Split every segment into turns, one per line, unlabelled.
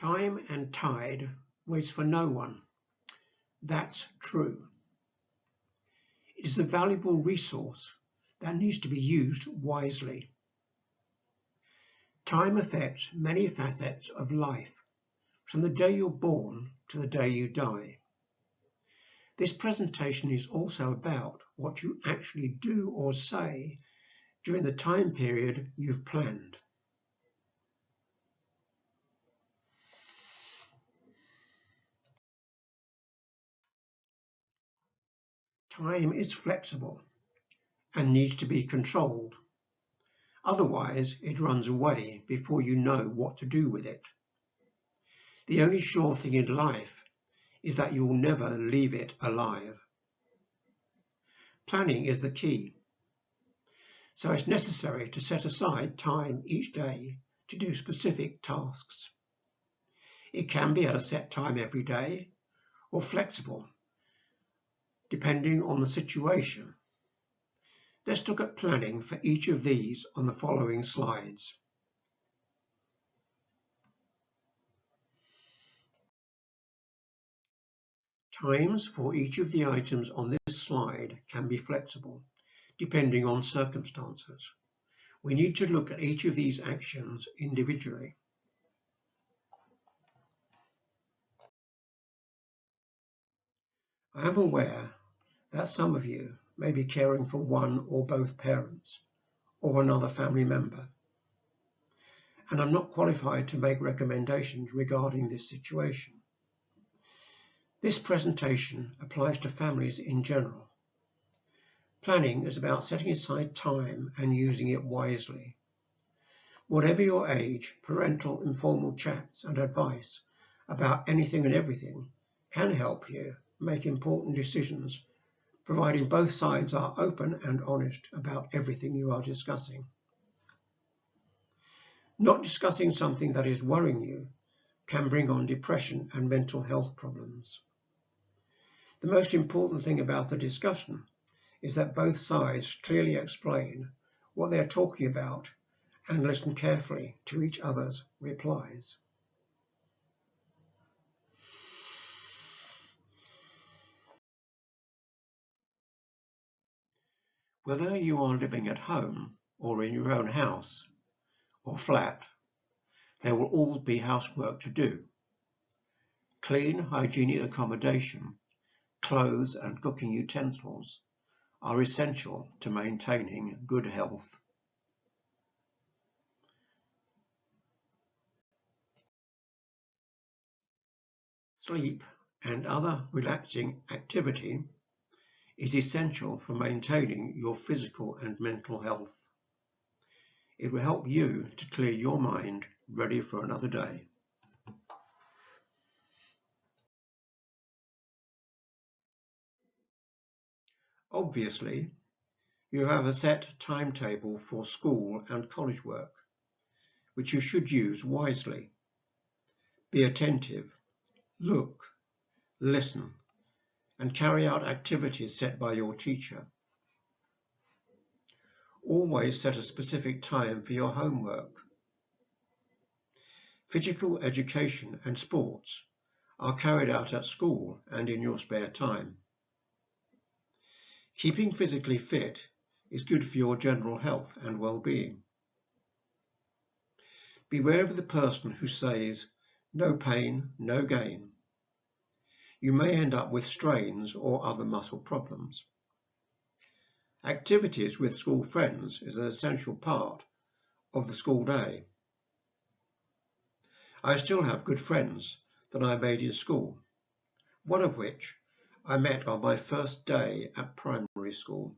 Time and tide waits for no one. That's true. It is a valuable resource that needs to be used wisely. Time affects many facets of life, from the day you're born to the day you die. This presentation is also about what you actually do or say during the time period you've planned. Time is flexible and needs to be controlled. Otherwise, it runs away before you know what to do with it. The only sure thing in life is that you'll never leave it alive. Planning is the key. So it's necessary to set aside time each day to do specific tasks. It can be at a set time every day or flexible, depending on the situation. Let's look at planning for each of these on the following slides. Times for each of the items on this slide can be flexible, depending on circumstances. We need to look at each of these actions individually. I am aware that some of you may be caring for one or both parents or another family member, and I'm not qualified to make recommendations regarding this situation. This presentation applies to families in general. Planning is about setting aside time and using it wisely. Whatever your age, parental informal chats and advice about anything and everything can help you make important decisions, providing both sides are open and honest about everything you are discussing. Not discussing something that is worrying you can bring on depression and mental health problems. The most important thing about the discussion is that both sides clearly explain what they're talking about and listen carefully to each other's replies. Whether you are living at home or in your own house or flat, there will always be housework to do. Clean, hygienic accommodation, clothes and cooking utensils are essential to maintaining good health. Sleep and other relaxing activity is essential for maintaining your physical and mental health. It will help you to clear your mind ready for another day. Obviously, you have a set timetable for school and college work, which you should use wisely. Be attentive, look, listen, and carry out activities set by your teacher. Always set a specific time for your homework. Physical education and sports are carried out at school and in your spare time. Keeping physically fit is good for your general health and well-being. Beware of the person who says, "No pain, no gain." You may end up with strains or other muscle problems. Activities with school friends is an essential part of the school day. I still have good friends that I made in school, one of which I met on my first day at primary school.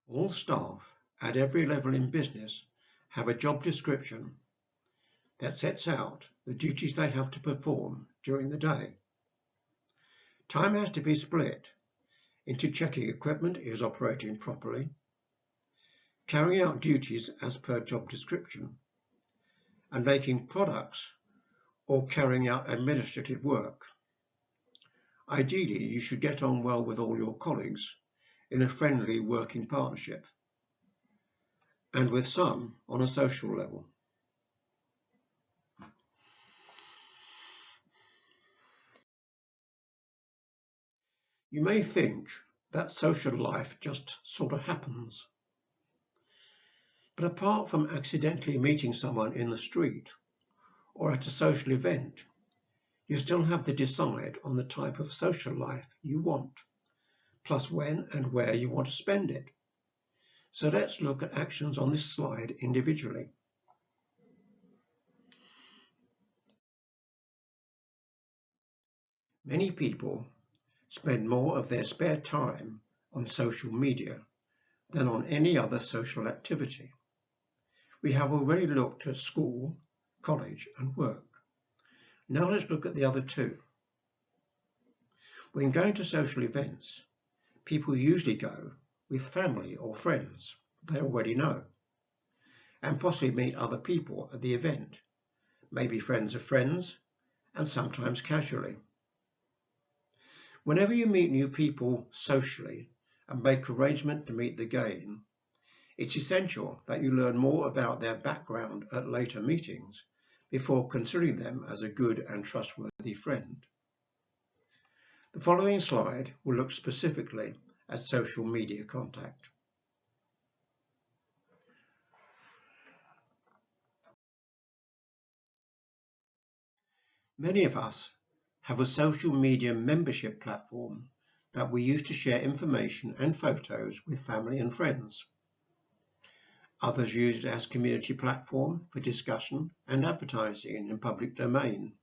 All staff at every level in business have a job description that sets out the duties they have to perform during the day. Time has to be split into checking equipment is operating properly, carrying out duties as per job description, and making products or carrying out administrative work. Ideally, you should get on well with all your colleagues, in a friendly working partnership, and with some on a social level. You may think that social life just sort of happens. But apart from accidentally meeting someone in the street or at a social event, you still have to decide on the type of social life you want, plus when and where you want to spend it. So let's look at actions on this slide individually. Many people spend more of their spare time on social media than on any other social activity. We have already looked at school, college, and work. Now let's look at the other two. When going to social events, people usually go with family or friends they already know, and possibly meet other people at the event, maybe friends of friends, and sometimes casually. Whenever you meet new people socially and make arrangements to meet again, it's essential that you learn more about their background at later meetings before considering them as a good and trustworthy friend. The following slide will look specifically at social media contact. Many of us have a social media membership platform that we use to share information and photos with family and friends. Others use it as a community platform for discussion and advertising in public domain.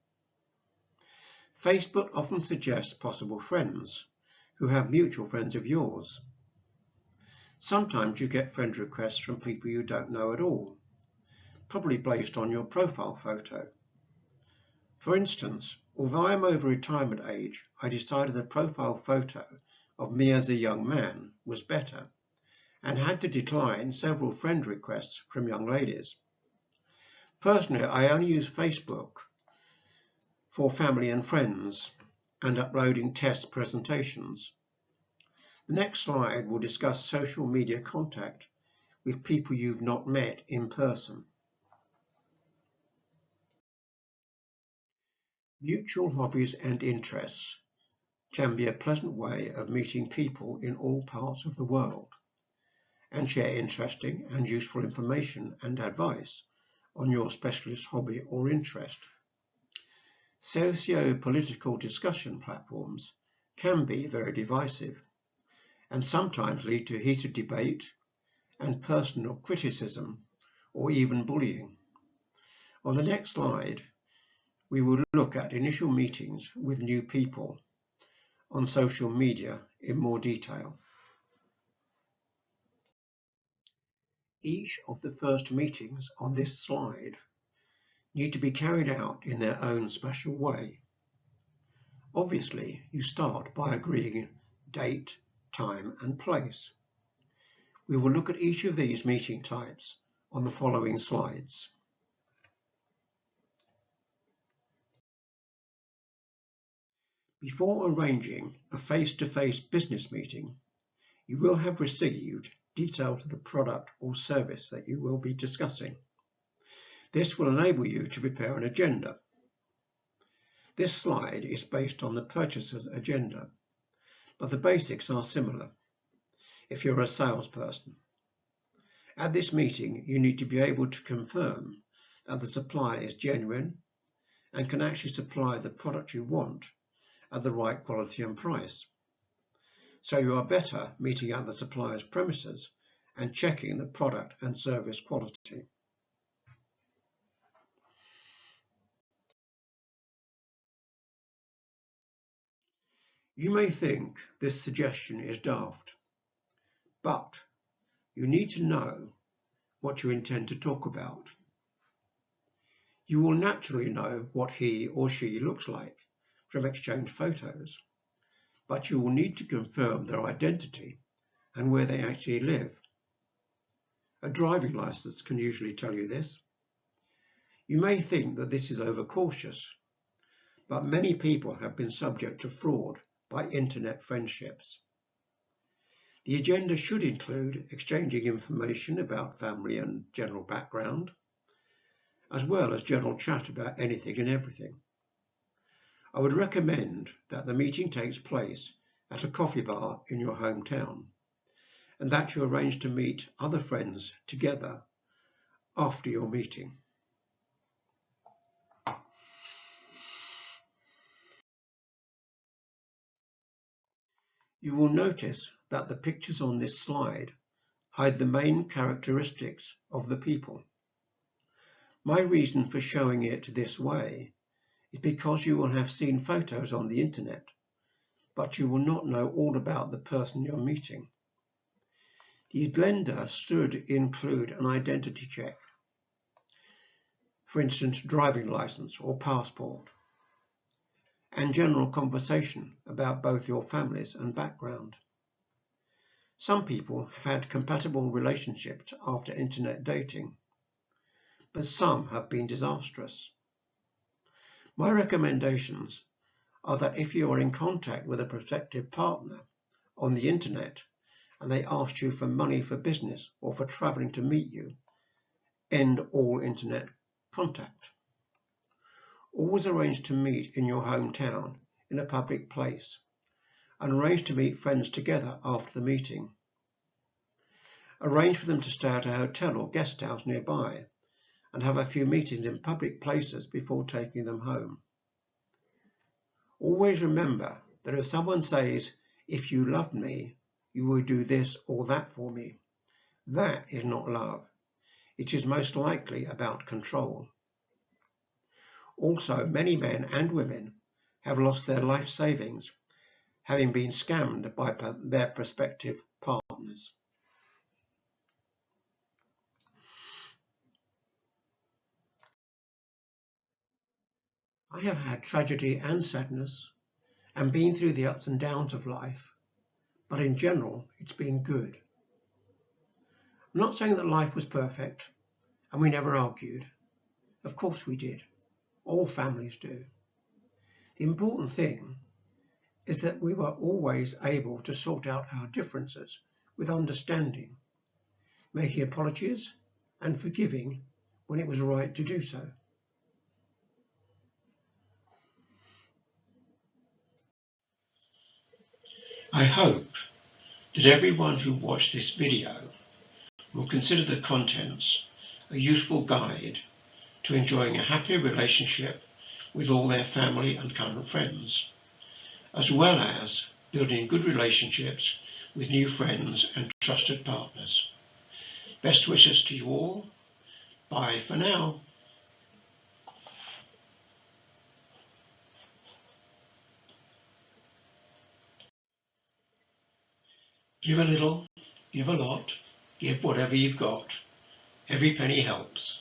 Facebook often suggests possible friends who have mutual friends of yours. Sometimes you get friend requests from people you don't know at all, probably based on your profile photo. For instance, although I'm over retirement age, I decided a profile photo of me as a young man was better and had to decline several friend requests from young ladies. Personally, I only use Facebook for family and friends and uploading test presentations. The next slide will discuss social media contact with people you've not met in person. Mutual hobbies and interests can be a pleasant way of meeting people in all parts of the world and share interesting and useful information and advice on your specialist hobby or interest. Socio-political discussion platforms can be very divisive and sometimes lead to heated debate and personal criticism or even bullying. On the next slide, we will look at initial meetings with new people on social media in more detail. Each of the first meetings on this slide need to be carried out in their own special way. Obviously, you start by agreeing date, time, and place. We will look at each of these meeting types on the following slides. Before arranging a face-to-face business meeting, you will have received details of the product or service that you will be discussing. This will enable you to prepare an agenda. This slide is based on the purchaser's agenda, but the basics are similar if you're a salesperson. At this meeting, you need to be able to confirm that the supplier is genuine and can actually supply the product you want at the right quality and price. So you are better meeting at the supplier's premises and checking the product and service quality. You may think this suggestion is daft, but you need to know what you intend to talk about. You will naturally know what he or she looks like from exchanged photos, but you will need to confirm their identity and where they actually live. A driving license can usually tell you this. You may think that this is overcautious, but many people have been subject to fraud by internet friendships. The agenda should include exchanging information about family and general background, as well as general chat about anything and everything. I would recommend that the meeting takes place at a coffee bar in your hometown, and that you arrange to meet other friends together after your meeting. You will notice that the pictures on this slide hide the main characteristics of the people. My reason for showing it this way is because you will have seen photos on the internet, but you will not know all about the person you're meeting. The agenda should include an identity check, for instance, driving license or passport, and general conversation about both your families and background. Some people have had compatible relationships after internet dating, but some have been disastrous. My recommendations are that if you are in contact with a prospective partner on the internet and they ask you for money for business or for traveling to meet you, end all internet contact. Always arrange to meet in your hometown in a public place and arrange to meet friends together after the meeting. Arrange for them to stay at a hotel or guest house nearby and have a few meetings in public places before taking them home. Always remember that if someone says, "If you loved me, you would do this or that for me," that is not love. It is most likely about control. Also, many men and women have lost their life savings, having been scammed by their prospective partners. I have had tragedy and sadness and been through the ups and downs of life, but in general, it's been good. I'm not saying that life was perfect and we never argued. Of course we did. All families do. The important thing is that we were always able to sort out our differences with understanding, making apologies and forgiving when it was right to do so. I hope that everyone who watched this video will consider the contents a useful guide to enjoying a happy relationship with all their family and current friends, as well as building good relationships with new friends and trusted partners. Best wishes to you all. Bye for now. Give a little, give a lot, give whatever you've got. Every penny helps.